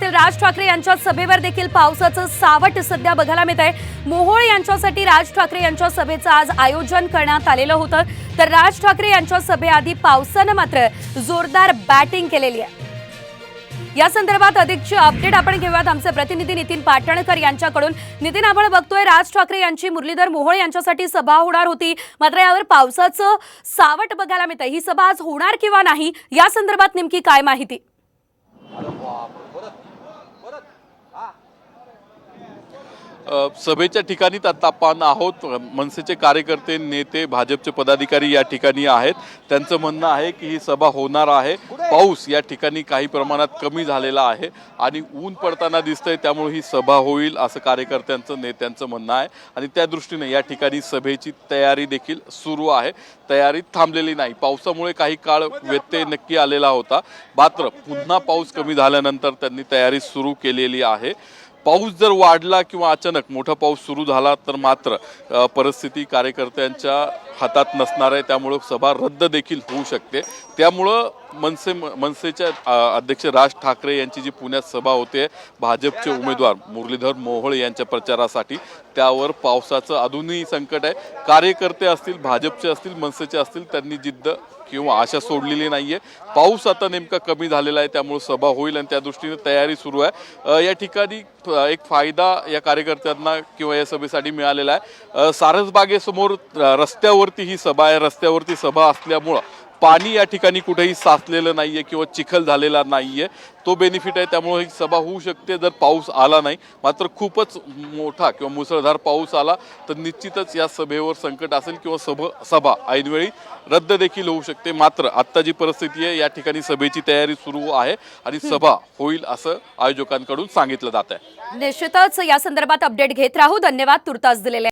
देखील राज ठाकरे यांच्या सभेवर देखील पावसाचं सावट सध्या बघायला मिळत आहे। मोहोळ यांच्यासाठी राज ठाकरे यांच्या सभेचं आज आयोजन करण्यात आलेलं होतं, तर राज ठाकरे यांच्या सभेआधी पावसानं मात्र जोरदार बॅटिंग केलेली आहे। या संदर्भात अधिकची अपडेट आपण घेऊयात आमचे प्रतिनिधी नितीन पाटणकर यांच्याकडून। नितीन, आपण बघतोय राज ठाकरे यांची मुरलीधर मोहोळ यांच्यासाठी सभा होणार होती, मात्र यावर पावसाचं सावट बघायला मिळतंय। ही सभा आज होणार किंवा नाही या संदर्भात नेमकी काय माहिती? सभेच्या ठिकाणी आता आपण आहोत। मनसेचे कार्यकर्ते, नेते, भाजपचे पदाधिकारी या ठिकाणी आहेत। त्यांचं म्हणणं आहे की ही सभा होणार आहे। पाऊस या ठिकाणी काही प्रमाणात कमी झालेला आहे आणि ऊन पडताना दिसतंय, त्यामुळे ही सभा होईल असं कार्यकर्त्यांचं, नेत्यांचं म्हणणं आहे आणि त्या दृष्टीने या ठिकाणी सभेची तयारी देखील सुरू आहे। तयारी थांबलेली नाही। पावसामुळे काही काळ व्यत्यय नक्की आलेला होता, मात्र पुन्हा पाऊस कमी झाल्यानंतर त्यांनी तयारी सुरू केलेली आहे। पाऊस जर वाढला किंवा अचानक मोठा पाऊस सुरू झाला तर मात्र परिस्थिती कार्यकर्त्यांच्या हातात नसणार आहे, त्यामुळे सभा रद्द देखील होऊ शकते। त्यामुळं मनसेच्या अध्यक्ष राज ठाकरे यांची जी पुण्यात सभा होते भाजपचे उमेदवार मुरलीधर मोहोळ यांच्या प्रचारासाठी, त्यावर पावसाचं अजूनही संकट आहे। कार्यकर्ते असतील, भाजपचे असतील, मनसेचे असतील, त्यांनी जिद्द किंवा आशा सोडलेली नाहीये। पाऊस आता नेमका कमी झालेला आहे, त्यामुळे सभा होईल आणि त्या दृष्टीने तयारी सुरू आहे। या ठिकाणी एक फायदा या कार्यकर्त्यांना किंवा या सभेसाठी मिळालेला आहे। सारसबागेसमोर रस्त्यावरती ही सभा आहे। रस्त्यावरती सभा असल्यामुळं पाणी या ठिकाणी कुठेही साचलेलं नाहीये किंवा चिखल झालेला नाहीये, तो बेनिफिट आहे। त्यामुळे ही सभा होऊ शकते जर पाऊस आला नाही। मात्र खूपच मोठा किंवा मुसळधार पाऊस आला तर निश्चितच या सभेवर संकट असेल किंवा सभा ऐनवेळी रद्द देखील होऊ शकते। मात्र आता जी परिस्थिती आहे, या ठिकाणी सभेची तयारी सुरू आहे आणि सभा होईल असं आयोजकांकडून सांगितलं जात आहे। निश्चितच या संदर्भात अपडेट घेत राहू। धन्यवाद तुर्तास दिलेले।